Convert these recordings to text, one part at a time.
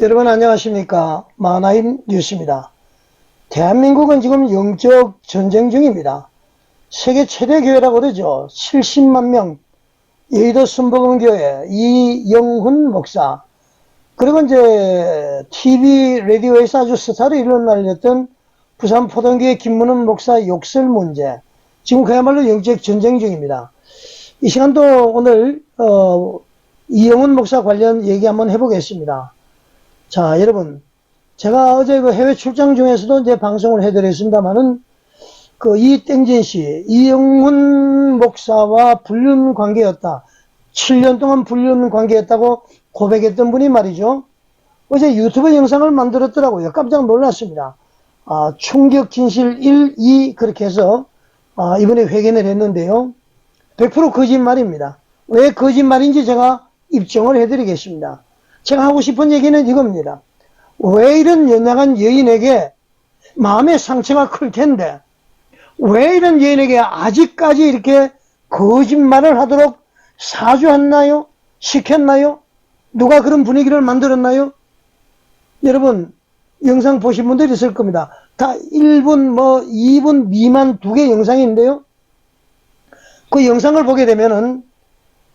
여러분 안녕하십니까. 마나임 뉴스입니다. 대한민국은 지금 영적 전쟁 중입니다. 세계 최대 교회라고 그러죠. 70만 명 여의도 순복음교회 이영훈 목사, 그리고 이제 TV 라디오에서 아주 스타로 일어날렸던 부산 포동교회 김문은 목사 욕설 문제, 지금 그야말로 영적 전쟁 중입니다. 이 시간도 오늘 이영훈 목사 관련 얘기 한번 해보겠습니다. 자, 여러분, 제가 어제 그 해외 출장 중에서도 이제 방송을 해드렸습니다만은, 그 이땡진 씨, 이영훈 목사와 불륜 관계였다. 7년 동안 불륜 관계였다고 고백했던 분이 말이죠. 어제 유튜브 영상을 만들었더라고요. 깜짝 놀랐습니다. 충격 진실 1, 2 그렇게 해서 이번에 회견을 했는데요. 100% 거짓말입니다. 왜 거짓말인지 제가 입증을 해드리겠습니다. 제가 하고 싶은 얘기는 이겁니다. 왜 이런 연약한 여인에게 마음의 상처가 클 텐데 왜 이런 여인에게 아직까지 이렇게 거짓말을 하도록 사주했나요? 시켰나요? 누가 그런 분위기를 만들었나요? 여러분, 영상 보신 분들이 있을 겁니다. 다 1분 2분 미만 2개 영상인데요. 그 영상을 보게 되면은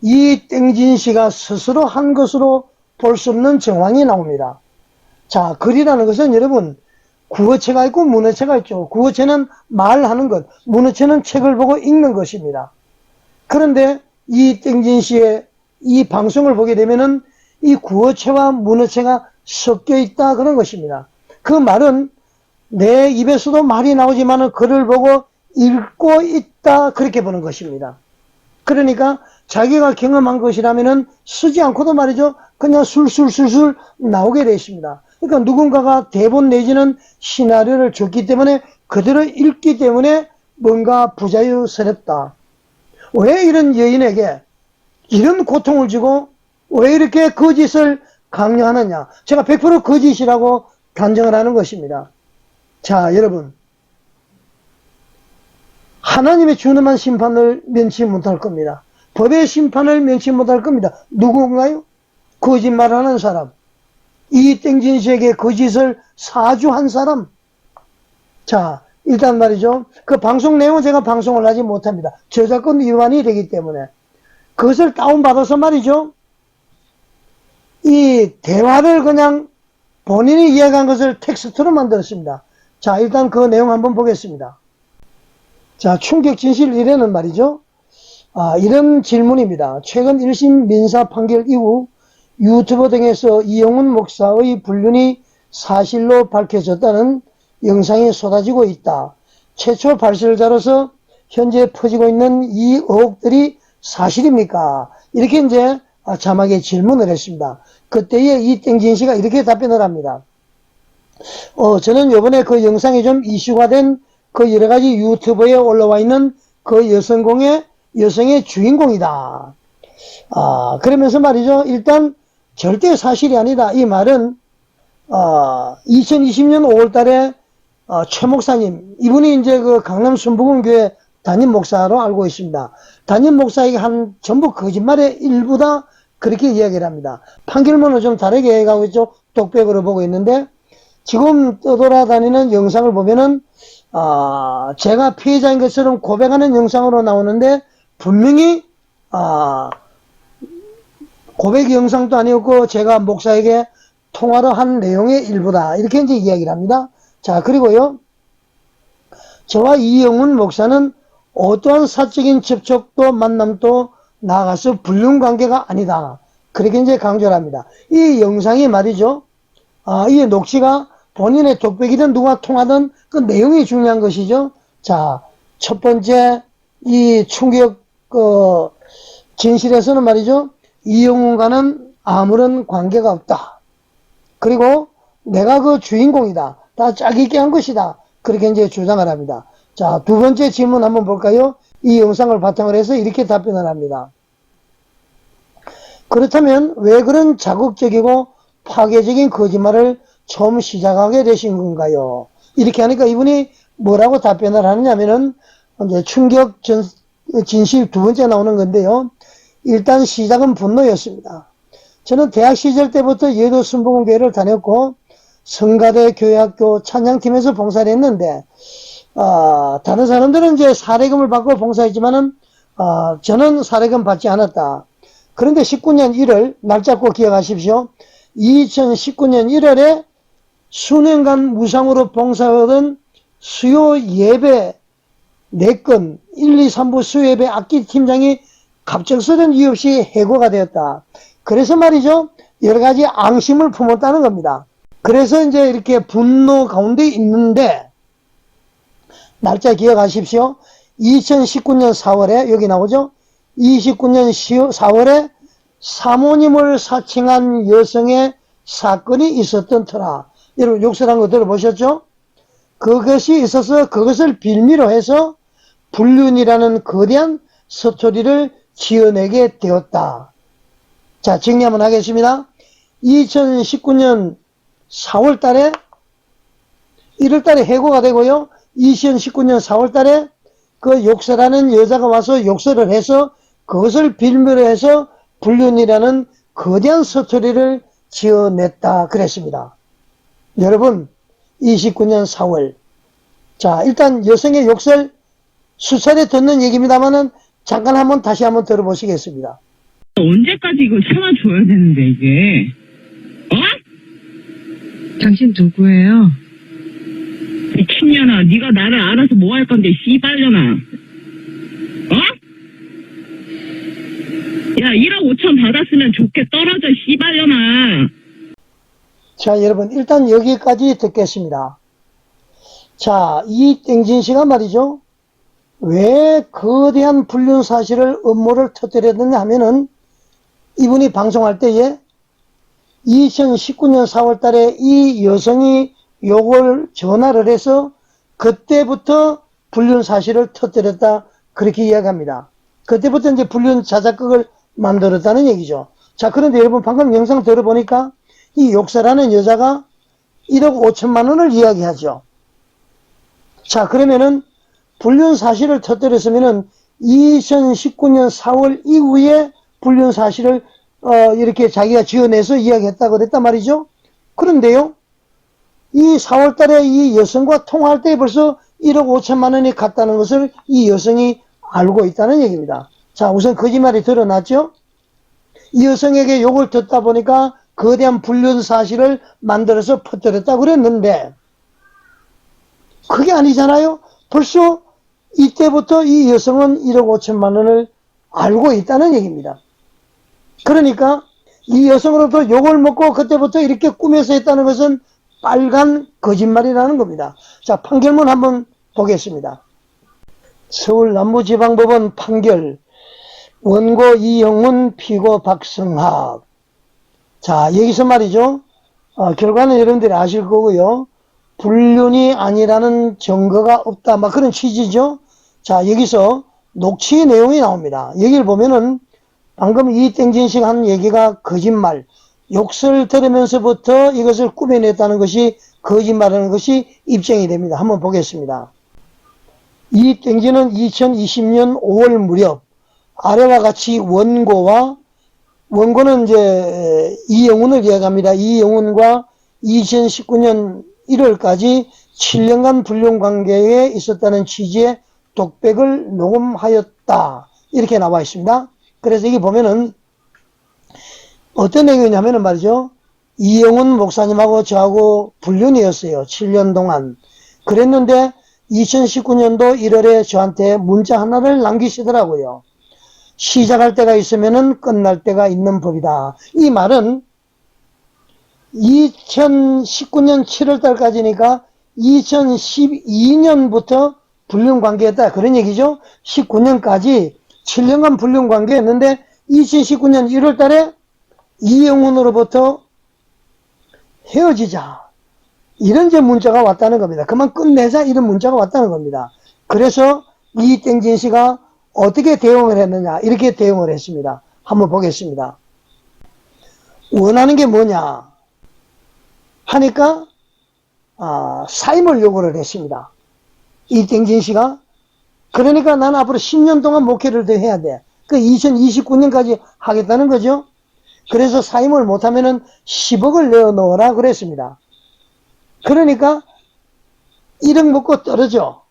이 땡진 씨가 스스로 한 것으로 볼 수 없는 정황이 나옵니다. 자, 글이라는 것은 여러분, 구어체가 있고 문어체가 있죠. 구어체는 말하는 것, 문어체는 책을 보고 읽는 것입니다. 그런데 이 땡진 씨의 이 방송을 보게 되면은 이 구어체와 문어체가 섞여 있다 그런 것입니다. 그 말은 내 입에서도 말이 나오지만은 글을 보고 읽고 있다 그렇게 보는 것입니다. 그러니까 자기가 경험한 것이라면은 쓰지 않고도 말이죠. 그냥 술술술술 나오게 되어 있습니다. 그러니까 누군가가 대본 내지는 시나리오를 줬기 때문에 그대로 읽기 때문에 뭔가 부자유스럽다. 왜 이런 여인에게 이런 고통을 주고 왜 이렇게 거짓을 강요하느냐. 제가 100% 거짓이라고 단정을 하는 것입니다. 자, 여러분. 하나님의 준엄한 심판을 면치 못할 겁니다. 법의 심판을 면치 못할 겁니다. 누군가요? 거짓말하는 사람. 이 땡진 씨에게 거짓을 사주한 사람. 자, 일단 말이죠. 그 방송 내용은 제가 방송을 하지 못합니다. 저작권 위반이 되기 때문에. 그것을 다운받아서 말이죠. 이 대화를 그냥 본인이 이야기한 것을 텍스트로 만들었습니다. 자, 일단 그 내용 한번 보겠습니다. 자, 충격 진실 1회는 말이죠. 이런 질문입니다. 최근 1심 민사 판결 이후 유튜브 등에서 이영훈 목사의 불륜이 사실로 밝혀졌다는 영상이 쏟아지고 있다. 최초 발설자로서 현재 퍼지고 있는 이 의혹들이 사실입니까? 이렇게 이제 자막에 질문을 했습니다. 그때에 이 땡진 씨가 이렇게 답변을 합니다. 저는 요번에 그 영상이 좀 이슈가 된 그 여러가지 유튜브에 올라와 있는 그 여성의 주인공이다. 그러면서 말이죠. 일단 절대 사실이 아니다. 이 말은 2020년 5월 달에 최 목사님, 이분이 이제 그 강남 순복음교회 담임 목사로 알고 있습니다. 담임 목사에게 한 전부 거짓말의 일부다 그렇게 이야기를 합니다. 판결문은 좀 다르게 가고 있죠. 독백으로 보고 있는데 지금 떠돌아다니는 영상을 보면은 제가 피해자인 것처럼 고백하는 영상으로 나오는데 분명히 고백 영상도 아니었고 제가 목사에게 통화를 한 내용의 일부다 이렇게 이제 이야기를 합니다. 자, 그리고요, 저와 이영훈 목사는 어떠한 사적인 접촉도 만남도 나아가서 불륜 관계가 아니다 그렇게 이제 강조를 합니다. 이 영상이 말이죠, 이 녹취가 본인의 독백이든 누가 통하든 그 내용이 중요한 것이죠. 자, 첫 번째 이 충격 진실에서는 말이죠, 이영훈과는 아무런 관계가 없다. 그리고 내가 그 주인공이다. 다 짜깁기 한 것이다. 그렇게 이제 주장을 합니다. 자, 두 번째 질문 한번 볼까요? 이 영상을 바탕으로 해서 이렇게 답변을 합니다. 그렇다면 왜 그런 자극적이고 파괴적인 거짓말을 처음 시작하게 되신 건가요? 이렇게 하니까 이분이 뭐라고 답변을 하느냐면은 이제 충격 진실 두 번째 나오는 건데요. 일단 시작은 분노였습니다. 저는 대학 시절 때부터 여의도 순복음교회를 다녔고 성가대 교회학교 찬양팀에서 봉사를 했는데 다른 사람들은 이제 사례금을 받고 봉사했지만은 저는 사례금 받지 않았다. 그런데 19년 1월 날짜 꼭 기억하십시오. 2019년 1월에 수년간 무상으로 봉사하던 수요 예배 4건 1, 2, 3부 수요 예배 악기 팀장이 갑작스런 이유 없이 해고가 되었다. 그래서 말이죠, 여러 가지 앙심을 품었다는 겁니다. 그래서 이제 이렇게 분노 가운데 있는데, 날짜 기억하십시오. 2019년 4월에, 여기 나오죠? 29년 4월에 사모님을 사칭한 여성의 사건이 있었던 터라. 여러분, 욕설한 거 들어보셨죠? 그것이 있어서 그것을 빌미로 해서 불륜이라는 거대한 스토리를 지어내게 되었다. 자, 정리 한번 하겠습니다. 2019년 4월 달에, 1월 달에 해고가 되고요. 2019년 4월 달에 그 욕설하는 여자가 와서 욕설을 해서 그것을 빌미로 해서 불륜이라는 거대한 스토리를 지어냈다. 그랬습니다. 여러분, 29년 4월. 자, 일단 여성의 욕설 수차례 듣는 얘기입니다만은 잠깐 다시 한번 들어보시겠습니다. 언제까지 이걸 참아줘야 되는데, 이게. 당신 누구예요? 미친년아, 네가 나를 알아서 뭐 할 건데, 씨발년아. 야, 1억 5천 받았으면 좋게 떨어져, 씨발년아. 자, 여러분, 일단 여기까지 듣겠습니다. 자, 이 땡진 씨가 말이죠, 왜 거대한 불륜 사실을 음모를 터뜨렸느냐 하면은 이분이 방송할 때에 2019년 4월 달에 이 여성이 요걸 전화를 해서 그때부터 불륜 사실을 터뜨렸다. 그렇게 이야기합니다. 그때부터 이제 불륜 자작극을 만들었다는 얘기죠. 자, 그런데 여러분 방금 영상 들어보니까 이 욕설하는 여자가 1억 5천만 원을 이야기하죠. 자, 그러면은 불륜 사실을 터뜨렸으면은 2019년 4월 이후에 불륜 사실을 이렇게 자기가 지어내서 이야기했다고 그랬단 말이죠. 그런데요, 이 4월 달에 이 여성과 통화할 때 벌써 1억 5천만 원이 갔다는 것을 이 여성이 알고 있다는 얘기입니다. 자, 우선 거짓말이 드러났죠. 이 여성에게 욕을 듣다 보니까 거대한 불륜 사실을 만들어서 퍼뜨렸다고 그랬는데 그게 아니잖아요. 벌써 이때부터 이 여성은 1억 5천만 원을 알고 있다는 얘기입니다. 그러니까 이 여성으로부터 욕을 먹고 그때부터 이렇게 꾸며서 했다는 것은 빨간 거짓말이라는 겁니다. 자, 판결문 한번 보겠습니다. 서울 남부지방법원 판결. 원고 이영훈, 피고 박성학. 자, 여기서 말이죠. 결과는 여러분들이 아실 거고요. 불륜이 아니라는 증거가 없다. 막 그런 취지죠. 자, 여기서 녹취 내용이 나옵니다. 여기를 보면은 방금 이땡진 씨가 한 얘기가 거짓말, 욕설 들으면서부터 이것을 꾸며냈다는 것이 거짓말하는 것이 입증이 됩니다. 한번 보겠습니다. 이땡진은 2020년 5월 무렵 아래와 같이 원고는 이제 이영훈을 이야기합니다. 이영훈과 2019년 1월까지 7년간 불륜 관계에 있었다는 취지의 독백을 녹음하였다. 이렇게 나와 있습니다. 그래서 여기 보면은 어떤 내용이냐면은 말이죠. 이영훈 목사님하고 저하고 불륜이었어요. 7년 동안. 그랬는데 2019년도 1월에 저한테 문자 하나를 남기시더라고요. 시작할 때가 있으면은 끝날 때가 있는 법이다. 이 말은 2019년 7월 달까지니까 2012년부터 불륜 관계였다. 그런 얘기죠. 19년까지 7년간 불륜 관계였는데 2019년 1월 달에 이영훈으로부터 헤어지자. 이런 이제 문자가 왔다는 겁니다. 그만 끝내자. 이런 문자가 왔다는 겁니다. 그래서 이땡진 씨가 어떻게 대응을 했느냐. 이렇게 대응을 했습니다. 한번 보겠습니다. 원하는 게 뭐냐 하니까 사임을 요구를 했습니다. 이땡진 씨가. 그러니까 나는 앞으로 10년 동안 목회를 더 해야 돼. 그 2029년까지 하겠다는 거죠. 그래서 사임을 못하면은 10억을 내어 넣어라 그랬습니다. 그러니까 1억 먹고 떨어져.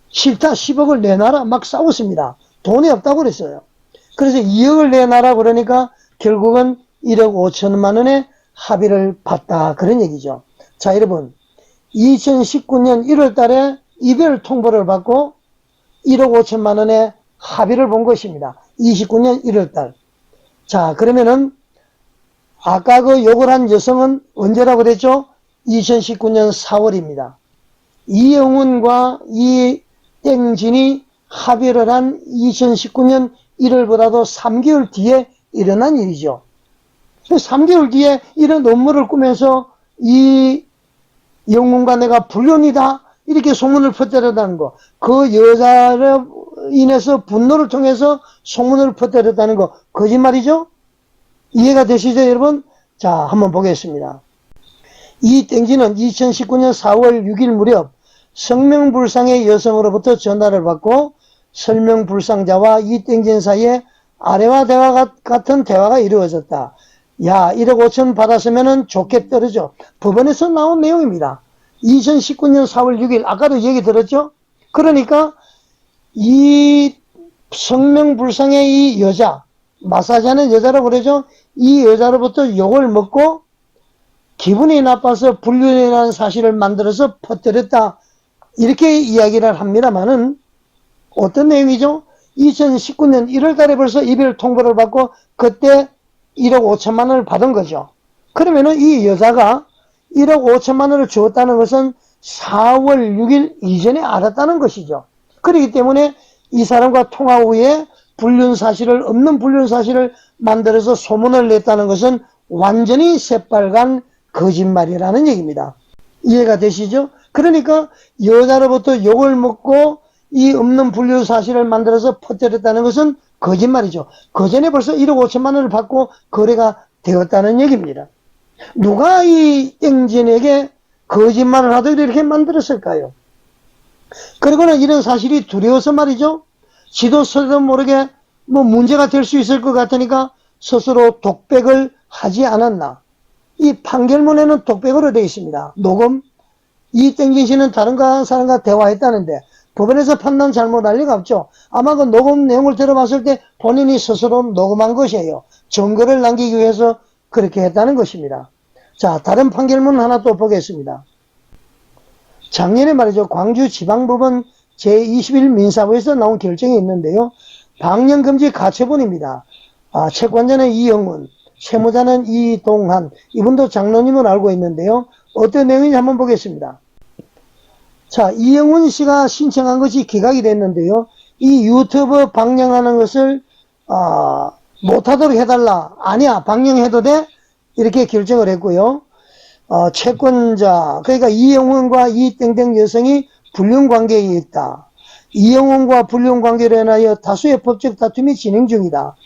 싫다 10억을 내놔라 막 싸웠습니다. 돈이 없다고 그랬어요. 그래서 2억을 내놔라 그러니까 결국은 1억 5천만 원의 합의를 봤다 그런 얘기죠. 자 여러분 2019년 1월 달에 이별 통보를 받고 1억 5천만 원의 합의를 본 것입니다. 29년 1월 달. 자 그러면은 아까 그 욕을 한 여성은 언제라고 그랬죠? 2019년 4월입니다. 이영훈과 이땡진이 합의를 한 2019년 1월보다도 3개월 뒤에 일어난 일이죠. 3개월 뒤에 이런 업무를 꾸면서 이 영훈과 내가 불륜이다 이렇게 소문을 퍼뜨렸다는 거, 그 여자를 인해서 분노를 통해서 소문을 퍼뜨렸다는 거 거짓말이죠? 이해가 되시죠 여러분? 자 한번 보겠습니다. 이 땡지는 2019년 4월 6일 무렵 성명불상의 여성으로부터 전화를 받고 설명불상자와 이 땡진 사이에 아래와 대화 같은 대화가 이루어졌다. 야 1억 5천 받았으면 좋게 떨어져. 법원에서 나온 내용입니다. 2019년 4월 6일 아까도 얘기 들었죠? 그러니까 이 성명불상의 이 여자, 마사지하는 여자라고 그러죠? 이 여자로부터 욕을 먹고 기분이 나빠서 불륜이라는 사실을 만들어서 퍼뜨렸다. 이렇게 이야기를 합니다만은 어떤 내용이죠? 2019년 1월 달에 벌써 이별 통보를 받고 그때 1억 5천만 원을 받은 거죠. 그러면은 이 여자가 1억 5천만 원을 주었다는 것은 4월 6일 이전에 알았다는 것이죠. 그렇기 때문에 이 사람과 통화 후에 없는 불륜 사실을 만들어서 소문을 냈다는 것은 완전히 새빨간 거짓말이라는 얘기입니다. 이해가 되시죠? 그러니까 여자로부터 욕을 먹고 이 없는 불륜 사실을 만들어서 퍼뜨렸다는 것은 거짓말이죠. 그 전에 벌써 1억 5천만 원을 받고 거래가 되었다는 얘기입니다. 누가 이 땡진에게 거짓말을 하도록 이렇게 만들었을까요? 그리고는 이런 사실이 두려워서 말이죠. 지도 스스로 모르게 뭐 문제가 될 수 있을 것 같으니까 스스로 독백을 하지 않았나. 이 판결문에는 독백으로 되어 있습니다. 녹음. 이 땡진 씨는 다른 사람과 대화했다는데 법원에서 판단 잘못할 리가 없죠. 아마 그 녹음 내용을 들어봤을 때 본인이 스스로 녹음한 것이에요. 증거를 남기기 위해서 그렇게 했다는 것입니다. 자, 다른 판결문 하나 또 보겠습니다. 작년에 말이죠. 광주지방법원 제21 민사부에서 나온 결정이 있는데요. 방영금지 가처분입니다. 채권자는 이영훈, 채무자는 이동한, 이분도 장로님을 알고 있는데요. 어떤 내용인지 한번 보겠습니다. 자, 이영훈 씨가 신청한 것이 기각이 됐는데요. 이 유튜브 방영하는 것을 못하도록 해달라. 아니야, 방영해도 돼? 이렇게 결정을 했고요. 채권자, 그러니까 이영훈과 이 땡땡 여성이 불륜관계에 있다. 이영훈과 불륜관계로 인하여 다수의 법적 다툼이 진행 중이다.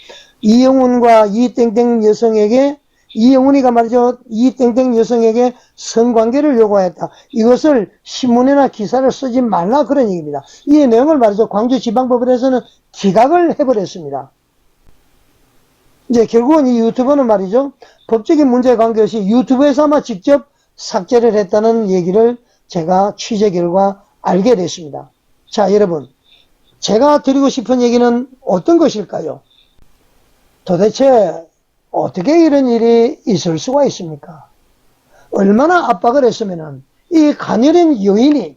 이영훈과 이 땡땡 여성에게, 이영훈이가 말이죠, 이 땡땡 여성에게 성관계를 요구하였다. 이것을 신문이나 기사를 쓰지 말라 그런 얘기입니다. 이 내용을 말이죠, 광주지방법원에서는 기각을 해버렸습니다. 이제 결국은 이 유튜버는 말이죠, 법적인 문제에 관계없이 유튜브에서 아마 직접 삭제를 했다는 얘기를 제가 취재 결과 알게 됐습니다. 자, 여러분, 제가 드리고 싶은 얘기는 어떤 것일까요? 도대체 어떻게 이런 일이 있을 수가 있습니까? 얼마나 압박을 했으면은 이 가녀린 여인이,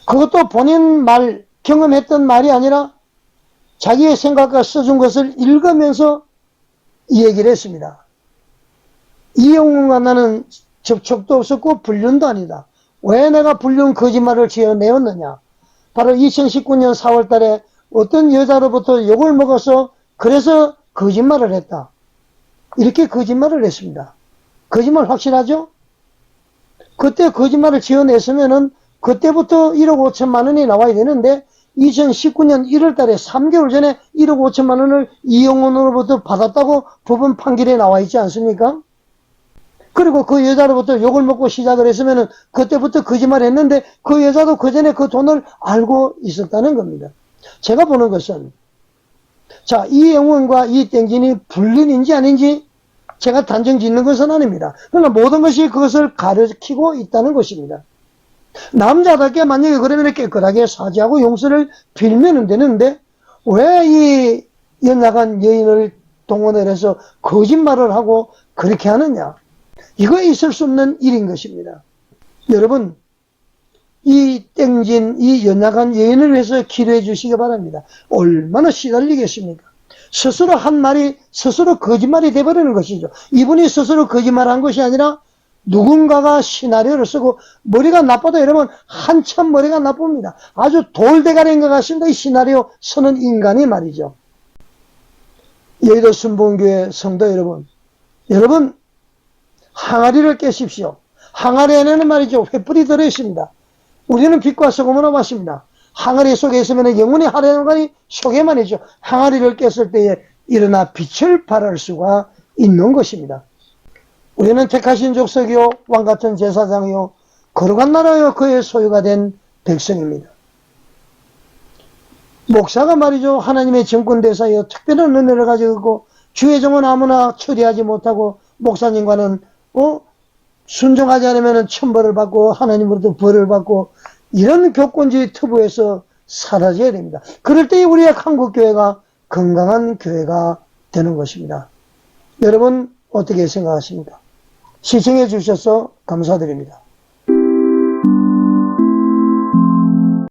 그것도 본인 경험했던 말이 아니라 자기의 생각과 써준 것을 읽으면서 이 얘기를 했습니다. 이영훈과 나는 접촉도 없었고 불륜도 아니다. 왜 내가 불륜 거짓말을 지어내었느냐? 바로 2019년 4월 달에 어떤 여자로부터 욕을 먹어서 그래서 거짓말을 했다. 이렇게 거짓말을 했습니다. 거짓말 확실하죠? 그때 거짓말을 지어냈으면은 그때부터 1억 5천만 원이 나와야 되는데 2019년 1월 달에 3개월 전에 1억 5천만 원을 이영훈으로부터 받았다고 법원 판결에 나와 있지 않습니까? 그리고 그 여자로부터 욕을 먹고 시작을 했으면은 그때부터 거짓말 했는데 그 여자도 그 전에 그 돈을 알고 있었다는 겁니다. 제가 보는 것은 자, 이 영혼과 이 땡진이 불륜인지 아닌지 제가 단정 짓는 것은 아닙니다. 그러나 모든 것이 그것을 가르치고 있다는 것입니다. 남자답게 만약에 그러면 깨끗하게 사죄하고 용서를 빌면 되는데 왜 이 연약한 여인을 동원을 해서 거짓말을 하고 그렇게 하느냐? 이거 있을 수 없는 일인 것입니다. 여러분, 이 땡진, 이 연약한 여인을 위해서 기도해 주시기 바랍니다. 얼마나 시달리겠습니까? 스스로 한 말이 스스로 거짓말이 돼버리는 것이죠. 이분이 스스로 거짓말한 것이 아니라 누군가가 시나리오를 쓰고 머리가 나빠도 여러분 한참 머리가 나쁩니다. 아주 돌대가리인 것 같습니다. 이 시나리오 쓰는 인간이 말이죠. 여의도 순복음교회 성도 여러분 항아리를 깨십시오. 항아리 안에는 말이죠 횃불이 들어있습니다. 우리는 빛과 소금으로 마십니다. 항아리 속에 있으면 영혼이 하려는 속에만 있죠. 항아리를 깼을 때에 일어나 빛을 발할 수가 있는 것입니다. 우리는 택하신 족속이요 왕같은 제사장이요 거룩한 나라요 그의 소유가 된 백성입니다. 목사가 말이죠 하나님의 정권대사여 특별한 은혜를 가지고 있고 주의 종은 아무나 처리하지 못하고 목사님과는 순종하지 않으면 천벌을 받고 하나님으로부터 벌을 받고 이런 교권주의 터부에서 사라져야 됩니다. 그럴 때 우리의 한국교회가 건강한 교회가 되는 것입니다. 여러분 어떻게 생각하십니까? 시청해 주셔서 감사드립니다.